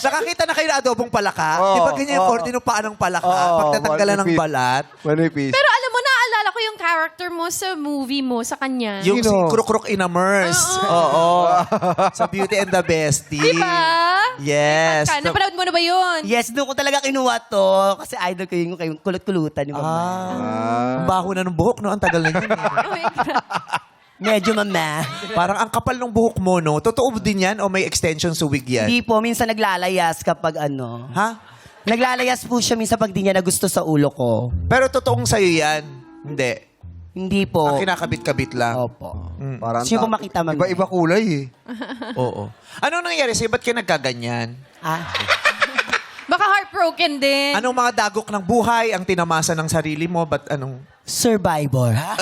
Nakakita na kayo na adobong palaka? Oo, Di ba ganyan yung oo. korte ng paa ng palaka? Oo, Pag natanggalan ng manipis. balat. Manipis. Pero alam mo, naalala ko yung character mo sa movie mo, sa kanya. Yung si Sino? Kruk-Kruk Inamers. Oo. Sa Beauty and the Bestie. Diba? Yes. Napanood mo na ba yun? Yes, doon ko talaga kinuha to. Kasi idol ko yung kulot-kulutan ni Mama. Ang baho na ng buhok, no? Ang tagal na yun. Eh. Oh my God. Medyo Mama. Parang ang kapal ng buhok mo, no? Totoo din yan o may extension sa wig yan? Hindi po, minsan naglalayas kapag ano. Ha? Naglalayas po siya minsan pag di niya na gusto sa ulo ko. Pero totoong sa'yo yan? Hindi. Hindi po. Ang kinakabit-kabit lang. Opo. Parang Gusto niyo po makita, Ma'am? Iba-iba kulay eh. Oo. Ano nangyari sa'yo? Ba't ka nagkaganyan? Ah, Baka heartbroken din. Anong mga dagok ng buhay ang tinamasa ng sarili mo? Ba't anong... Survivor. Ha?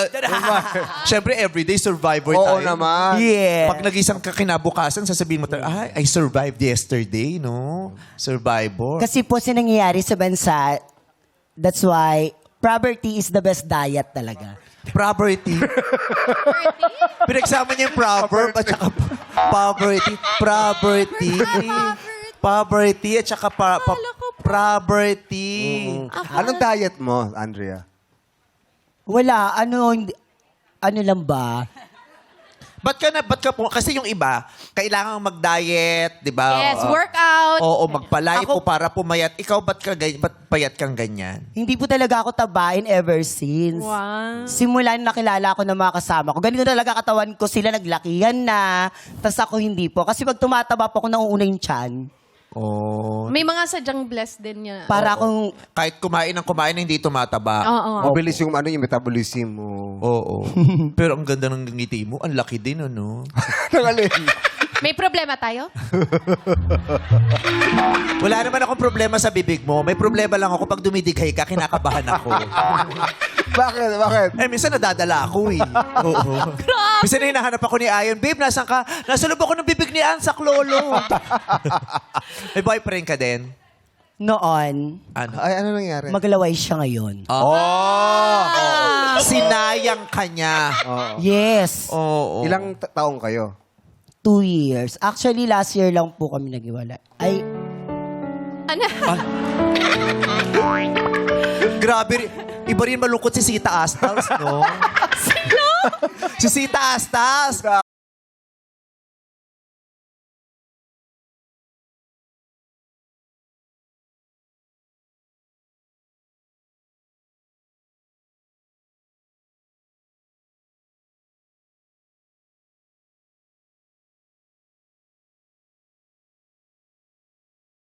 Siyempre, everyday survivor Oo tayo. naman. Yeah. Pag nagisang ka kinabukasan, sasabihin mo tayo, I survived yesterday, no? Survivor. Kasi po nangyayari sa bansa, that's why poverty is the best diet talaga. Property. Pinagsama niya yung proverb at saka poverty. Property. Poverty at saka property. Anong diet mo, Andrea? Wala, ano lang ba? Ba't ka po? Kasi yung iba, kailangan mag-diet, di ba? Yes, workout. Oo, magpalipo Ako- para pumayat. Ikaw, ba't payat kang ganyan? Hindi po talaga ako tabain ever since. Wow. Simula na nakilala ako ng mga kasama ko, ganito talaga katawan ko, sila naglakihan na, tas ako hindi po. Kasi pag tumataba po ako, nauuna yung tiyan. Oh. May mga sadyang blessed din niya. Para akong, Kahit kumain ng kumain, hindi tumataba. Oo. Mabilis yung yung metabolism mo. Oo. Pero ang ganda ng ngiti mo. Ang laki din, ano? Nangalin. May problema tayo? Wala naman akong problema sa bibig mo. May problema lang ako pag dumidighay ka, kinakabahan ako. Bakit? Bakit? Eh, minsan nadadala ako eh. Oo. Minsan hinahanap ako ni Ayon. Babe, nasan ka? Nasa loob ako ng bibig ni Ansak, lolo. May boyfriend ka din? noon, Ano? Ay, ano nangyari? maglaway siya ngayon. Sinayang ka niya. Yes, Oo. Ilang taong kayo? 2 years. Actually, last year lang po kami naghiwalay. Ay, Ano? Grabe rin. Iba rin malungkot si Sita Astals, no? Sino? Si Sita Astals.